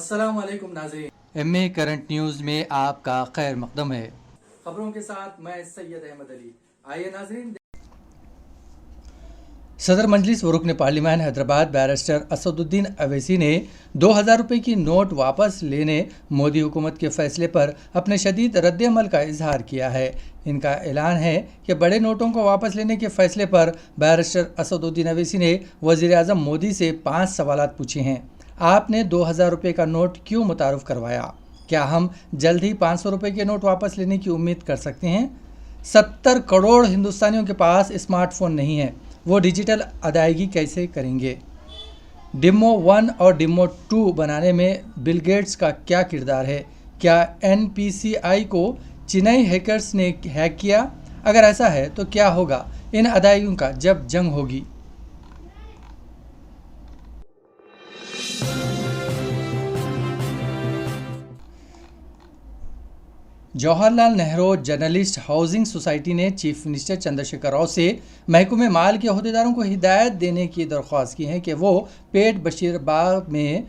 अस्सलाम वालेकुम नाज़रीन। एमए करंट न्यूज़ में आपका खैर मकदम है। खबरों के साथ मैं सैयद अहमद अली। आइए नाज़रीन। सदर मजलिस व रुकन पार्लिमान हैदराबाद बैरिस्टर असदुद्दीन अवैसी ने 2000 रुपये की नोट वापस लेने मोदी हुकूमत के फैसले पर अपने शदीद रद्द-ए-अमल का इजहार किया है। इनका ऐलान है कि बड़े नोटों को वापस लेने के फैसले पर बैरिस्टर असदुद्दीन अवैसी ने वज़ीर आज़म मोदी से 5 सवालात पूछे हैं। आपने 2000 रुपये का नोट क्यों मुतारुफ करवाया? क्या हम जल्द ही 500 रुपये के नोट वापस लेने की उम्मीद कर सकते हैं? 70 करोड़ हिंदुस्तानियों के पास स्मार्टफोन नहीं है, वो डिजिटल अदायगी कैसे करेंगे? डिमो 1 और डिमो 2 बनाने में बिल गेट्स का क्या किरदार है? क्या NPCI को चीनी हैकर्स ने हैक किया? अगर ऐसा है तो क्या होगा इन अदायगियों का जब जंग होगी? Jawaharlal Nehru journalist housing society ने चीफ मिनिस्टर चंद्रशेखर राव से महकमे माल के अहदेदारों को हिदायत देने की दरख्वास्त की है कि वो पेट बशीरबाग में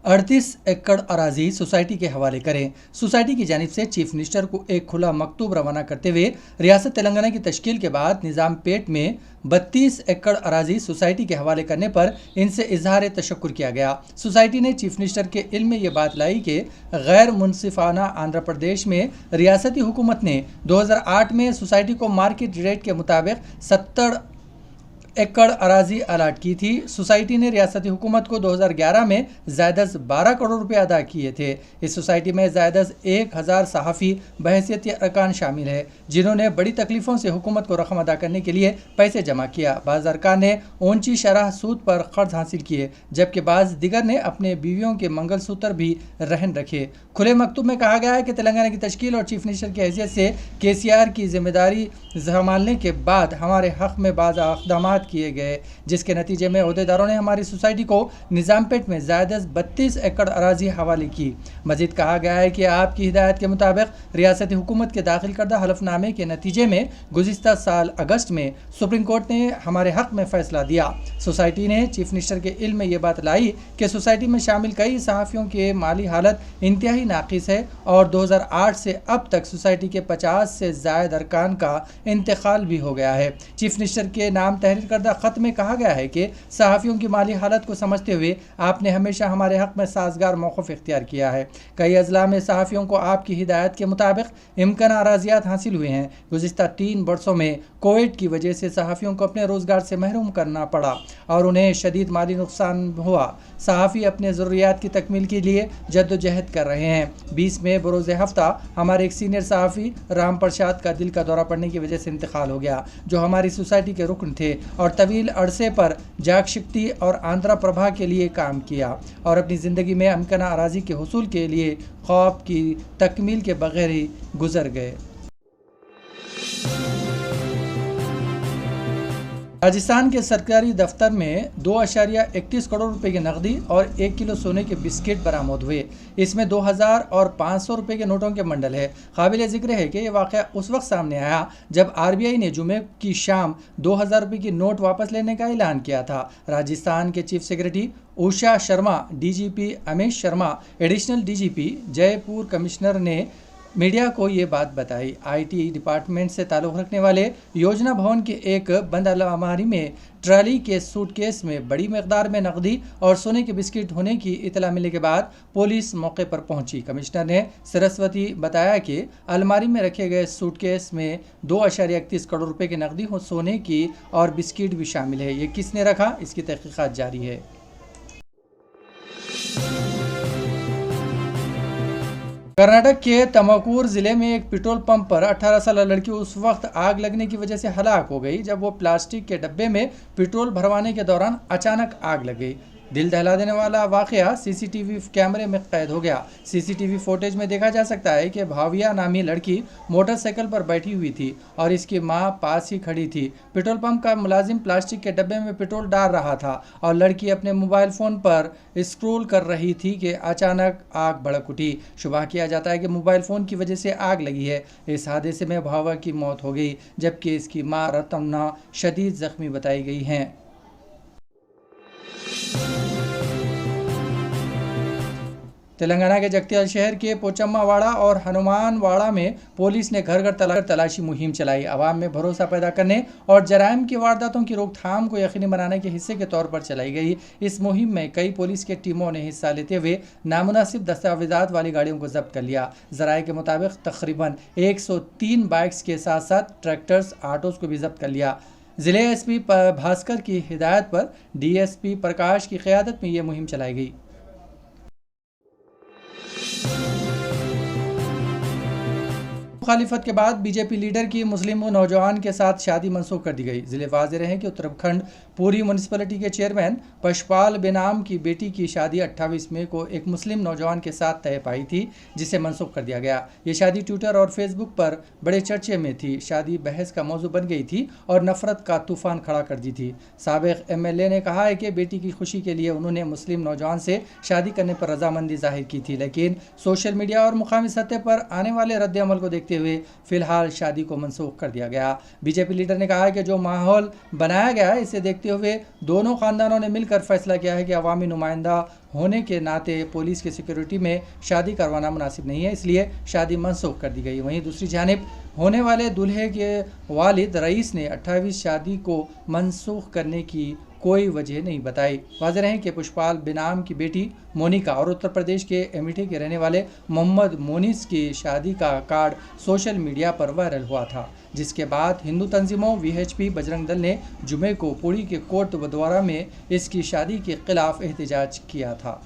38 एकड़ अराजी सोसाइटी के हवाले करें। सोसाइटी की जानिब से चीफ मिनिस्टर को एक खुला मकतूब रवाना करते हुए रियासत तेलंगाना की तश्कील के बाद निज़ाम पेट में 32 एकड़ अराजी सोसाइटी के हवाले करने पर इनसे इजहार तशक्कुर किया गया। सोसाइटी ने चीफ मिनिस्टर के इल्म में ये बात लाई कि गैर मुनसिफाना आंध्र प्रदेश में रियासती हुकूमत ने 2008 में सोसाइटी को मार्केट रेट के मुताबिक 70 एकड़ अराजी अलाट की थी। सोसाइटी ने रियासती हुकूमत को 2011 में ज़ायदस 12 करोड़ रुपए अदा किए थे। इस सोसाइटी में ज़ायदस 1000 सहाफ़ी बहैसियत अरकान शामिल है, जिन्होंने बड़ी तकलीफ़ों से हुकूमत को रकम अदा करने के लिए पैसे जमा किया। बाज़ अरकान ने ऊंची शरह सूद पर कर्ज हासिल किए, जबकि बाज़ दिगर ने अपने बीवियों के मंगलसूत्र भी रहन रखे। खुले मकतूब में कहा गया है कि तेलंगाना की तश्कील और चीफ मिनिस्टर की हैसियत से KCR की जिम्मेदारी संभालने के बाद हमारे हक़ में बाज़ इक़दामात किए गए, जिसके नतीजे में अहदेदारों ने हमारी सोसाइटी को निज़ाम पेट में ज़ायदस 32 एकड़ अराजी हवाले की। मज़ीद कहा गया है कि आपकी हिदायत के मुताबिक रियासती हुकूमत के दाखिल करदा हलफनामे के नतीजे में गुज़िश्ता साल अगस्त में सुप्रीम कोर्ट ने हमारे हक़ में फ़ैसला दिया। सोसाइटी ने चीफ मिनिस्टर के इल्म में ये बात लाई कि सोसाइटी में शामिल कई सहाफ़ियों के माली हालत इंतहाई नाक़िस है और 2008 से अब तक सोसाइटी के 50 से ज़ायद अरकान का इंतकाल भी हो गया है। चीफ मिनिस्टर के नाम तहरीर करदा ख़त में कहा गया है कि सहाफ़ियों की माली हालत को समझते हुए आपने हमेशा हमारे हक़ में साजगार मौक़िफ़ इख्तियार किया है। कई अज़ला में सहाफ़ियों को आपकी हिदायत के मुताबिक इम्कान अराज़ियात हासिल हुए हैं। गुज़िश्ता 3 बरसों में कोविड की वजह से सहाफ़ियों को अपने रोज़गार से महरूम करना पड़ा और उन्हें शदीद माली नुकसान हुआ। सहाफ़ी अपने ज़रूरियात की तकमील के लिए जद्दोजहद कर रहे हैं। 20 में बरोज़ हफ्ता हमारे एक सीनियर सहाफ़ी राम प्रसाद का दिल का दौरा पड़ने की वजह से इंतकाल हो गया, जो हमारी सोसाइटी के रुकन थे और तवील अरसे पर जाग शक्ति और आंध्रा प्रभा के लिए काम किया और अपनी ज़िंदगी में अमकना अराजी के हुसूल के लिए ख्वाब की तकमील के बगैर ही गुजर गए। राजस्थान के सरकारी दफ्तर में 2.31 करोड़ रुपए की नकदी और 1 किलो सोने के बिस्किट बरामद हुए। इसमें 2000 और 500 रुपए के नोटों के मंडल है। काबिल ज़िक्र है कि यह वाक़या उस वक्त सामने आया जब RBI ने जुमे की शाम 2000 रुपए की नोट वापस लेने का ऐलान किया था। राजस्थान के chief secretary Usha Sharma, DGP Amit Sharma, additional DGP Jaipur commissioner ने मीडिया को ये बात बताई। IT डिपार्टमेंट से ताल्लुक़ रखने वाले योजना भवन के एक बंद अलमारी में ट्राली के सूटकेस में बड़ी मकदार में नकदी और सोने के बिस्किट होने की इतला मिलने के बाद पुलिस मौके पर पहुंची। कमिश्नर ने सरस्वती बताया कि अलमारी में रखे गए सूटकेस में 2.31 करोड़ रुपए की नकदी और सोने की और बिस्किट भी शामिल है। ये किसने रखा, इसकी तहकीकात जारी है। कर्नाटक के तमकूर ज़िले में एक पेट्रोल पंप पर 18 साल लड़की उस वक्त आग लगने की वजह से हलाक हो गई जब वो प्लास्टिक के डब्बे में पेट्रोल भरवाने के दौरान अचानक आग लग गई। दिल दहला देने वाला वाक़या CCTV कैमरे में कैद हो गया। CCTV फुटेज में देखा जा सकता है कि भाविया नामी लड़की मोटरसाइकिल पर बैठी हुई थी और इसकी मां पास ही खड़ी थी। पेट्रोल पंप का मुलाजिम प्लास्टिक के डब्बे में पेट्रोल डाल रहा था और लड़की अपने मोबाइल फ़ोन पर स्क्रॉल कर रही थी कि अचानक आग भड़क उठी। शुबह किया जाता है कि मोबाइल फ़ोन की वजह से आग लगी है। इस हादसे में भावा की मौत हो गई जबकि इसकी माँ रतमना शदीद ज़ख्मी बताई गई हैं। تلنگانہ کے جگتیال شہر کے پوچما واڑہ اور ہنومان واڑہ میں پولیس نے گھر گھر تلاشی مہم چلائی۔ عوام میں بھروسہ پیدا کرنے اور جرائم کی وارداتوں کی روک تھام کو یقینی بنانے کے حصے کے طور پر چلائی گئی اس مہم میں کئی پولیس کے ٹیموں نے حصہ لیتے ہوئے نامناسب دستاویزات والی گاڑیوں کو ضبط کر لیا۔ ذرائع کے مطابق تقریباً 103 بائکس کے ساتھ ساتھ ٹریکٹرز، آٹوز کو بھی ضبط کر لیا۔ ضلع ایس پی بھاسکر کی ہدایت پر ڈی ایس پی پرکاش کی قیادت میں یہ مہم چلائی گئی۔ مخالفت کے بعد بی جے پی لیڈر کی مسلم نوجوان کے ساتھ شادی منسوخ کر دی گئی۔ ضلع واضح رہے کہ اتراکھنڈ پوری میونسپلٹی کے چیئرمین پشپال بینام کی بیٹی کی شادی 28 مئی کو ایک مسلم نوجوان کے ساتھ طے پائی تھی، جسے منسوخ کر دیا گیا۔ یہ شادی ٹویٹر اور فیس بک پر بڑے چرچے میں تھی۔ شادی بحث کا موضوع بن گئی تھی اور نفرت کا طوفان کھڑا کر دی تھی۔ سابق ایم ایل اے نے کہا ہے کہ بیٹی کی خوشی کے لیے انہوں نے مسلم نوجوان سے شادی کرنے پر رضامندی ظاہر کی تھی، لیکن سوشل میڈیا اور مقامی سطح پر آنے والے رد عمل کو دیکھتے ہوئے فی الحال شادی کو منسوخ کر دیا گیا۔ بی جے پی لیڈر نے کہا ہے کہ جو ماحول بنایا گیا ہے اسے دیکھتے ہوئے دونوں خاندانوں نے مل کر فیصلہ کیا ہے کہ عوامی نمائندہ ہونے کے ناطے پولیس کی سیکیورٹی میں شادی کروانا مناسب نہیں ہے، اس لیے شادی منسوخ کر دی گئی۔ وہیں دوسری جانب ہونے والے دولہے کے والد رئیس نے 28 شادی کو منسوخ کرنے کی کوئی وجہ نہیں بتائی۔ واضح رہے کہ پشپال بینام کی بیٹی مونیکا اور اتر پردیش کے امیٹھی کے رہنے والے محمد مونس کی شادی کا کارڈ سوشل میڈیا پر وائرل ہوا تھا، جس کے بعد ہندو تنظیموں وی ایچ پی بجرنگ دل نے جمعے کو پوری کے کوٹ ودوارا میں اس کی شادی کے خلاف احتجاج کیا تھا۔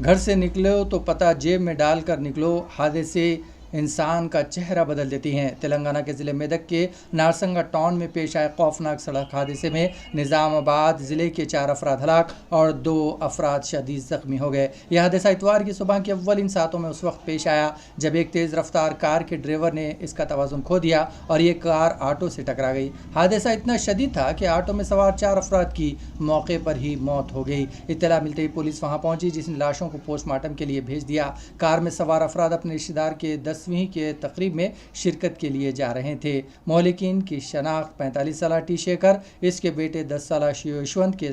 گھر سے نکلو تو پتہ جیب میں ڈال کر نکلو، حادثے انسان کا چہرہ بدل دیتی ہیں۔ تلنگانہ کے ضلع میدک کے نارسنگا ٹاؤن میں پیش آئے خوفناک سڑک حادثے میں نظام آباد ضلع کے 4 افراد ہلاک اور 2 افراد شدید زخمی ہو گئے۔ یہ حادثہ اتوار کی صبح کے اولین ساعتوں میں اس وقت پیش آیا جب ایک تیز رفتار کار کے ڈرائیور نے اس کا توازن کھو دیا اور یہ کار آٹو سے ٹکرا گئی۔ حادثہ اتنا شدید تھا کہ آٹو میں سوار 4 افراد کی موقع پر ہی موت ہو گئی۔ اطلاع ملتے ہی پولیس وہاں پہنچی، جس نے لاشوں کو پوسٹ مارٹم کے لیے بھیج دیا۔ کار میں سوار افراد اپنے رشتہ دار کے 10ویں کے تقریب میں شرکت کے لیے جا رہے تھے۔ مہلکین کی شناخت 45 سالہ ٹی شیکر، اس کے بیٹے 10 سالہ یشونت کے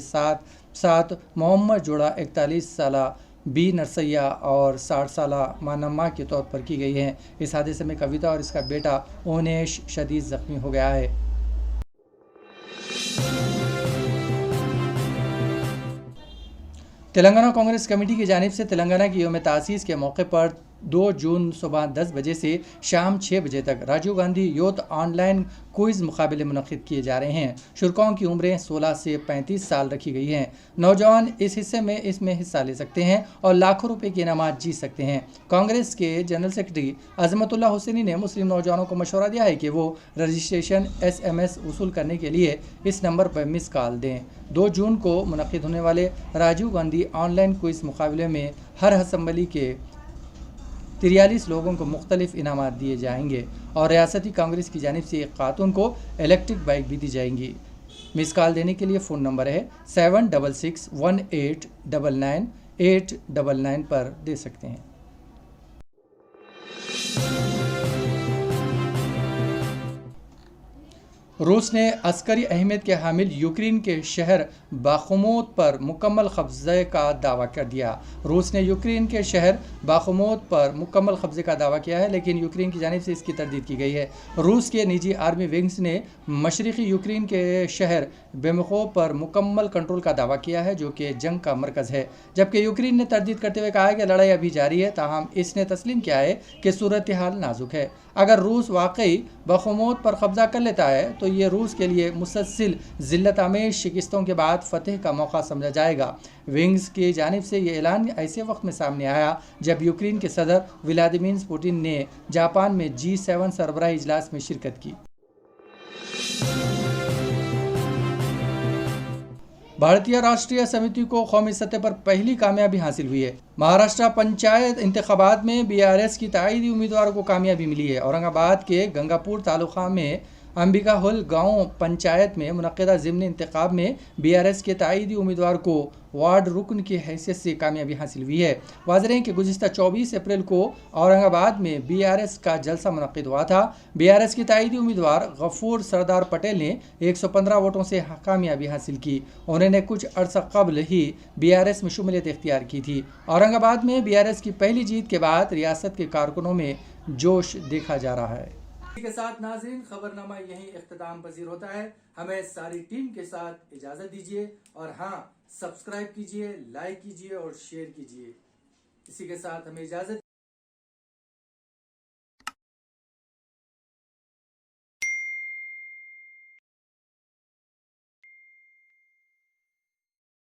ساتھ محمد جوڑا 41 سالہ بی نرسیا اور 60 سالہ مانما کے طور پر کی گئی ہے۔ اس حادثے میں کویتا اور اس کا بیٹا اونیش شدید زخمی ہو گیا ہے۔ تلنگانہ کانگریس کمیٹی کی جانب سے تلنگانہ کی یوم تاسیس کے موقع پر 2 جون صبح 10 بجے سے شام 6 بجے تک Rajiv Gandhi youth on line quiz مقابلے منعقد کیے جا رہے ہیں۔ شرکاؤں کی عمریں 16 سے 35 سال رکھی گئی ہیں۔ نوجوان اس میں حصہ لے سکتے ہیں اور لاکھوں روپے کے انعامات جیت سکتے ہیں۔ کانگریس کے جنرل سیکرٹری عظمت اللہ حسینی نے مسلم نوجوانوں کو مشورہ دیا ہے کہ وہ رجسٹریشن SMS وصول کرنے کے لیے اس نمبر پر مس کال دیں۔ 2 جون کو منعقد ہونے والے Rajiv Gandhi on line quiz مقابلے میں ہر اسمبلی کے 43 لوگوں کو مختلف انعامات دیے جائیں گے اور ریاستی کانگریس کی جانب سے ایک خاتون کو الیکٹرک بائک بھی دی جائیں گی۔ مس کال دینے کے لیے فون نمبر ہے 7661899899 پر دے سکتے ہیں۔ روس نے عسکری اہمیت کے حامل یوکرین کے شہر باخموت پر مکمل قبضے کا دعویٰ کر دیا۔ روس نے یوکرین کے شہر باخموت پر مکمل قبضے کا دعویٰ کیا ہے، لیکن یوکرین کی جانب سے اس کی تردید کی گئی ہے۔ روس کے نجی آرمی ونگز نے مشرقی یوکرین کے شہر بیمخو پر مکمل کنٹرول کا دعویٰ کیا ہے، جو کہ جنگ کا مرکز ہے، جبکہ یوکرین نے تردید کرتے ہوئے کہا ہے کہ لڑائی ابھی جاری ہے۔ تاہم اس نے تسلیم کیا ہے کہ صورتحال نازک ہے۔ اگر روس واقعی باخموت پر قبضہ کر لیتا ہے تو یہ روس کے لیے مسلسل ذلت آمیز شکستوں کے بعد فتح کا موقع سمجھا جائے گا۔ ونگز کی جانب سے یہ اعلان ایسے وقت میں سامنے آیا جب یوکرین کے صدر ولادیمیر پوٹن نے جاپان میں G7 سربراہی اجلاس میں شرکت کی۔ بھارتیہ راشٹریہ سمیتی کو قومی سطح پر پہلی کامیابی حاصل ہوئی ہے۔ مہاراشٹرا پنچایت انتخابات میں BRS کی تائیدی امیدواروں کو کامیابی ملی ہے۔ اورنگ آباد کے گنگا پور تعلقہ میں अंबिका हुल गांव पंचायत में मुनक्किदा ज़िमनी इंतखाब में BRS के ताईदी उम्मीदवार को वार्ड रुकन की हैसियत से कामयाबी हासिल हुई है। वाज़ेह है कि गुज़िश्ता 24 अप्रैल को औरंगाबाद में BRS का जलसा मुनक्किद हुआ था। BRS के ताईदी उम्मीदवार गफूर सरदार पटेल ने 115 वोटों से कामयाबी हासिल की। उन्होंने कुछ अर्सा कबल ही BRS में शुमूलियत इख्तियार की थी। औरंगाबाद में BRS की पहली जीत के बाद रियासत के कारकुनों में जोश देखा जा रहा है। इसी के साथ नाज़रीन खबरनामा यहीं इख्तिताम पजीर होता है। हमें सारी टीम के साथ इजाजत दीजिए और हाँ, सब्सक्राइब कीजिए, लाइक कीजिए और शेयर कीजिए। इसी के साथ हमें इजाजत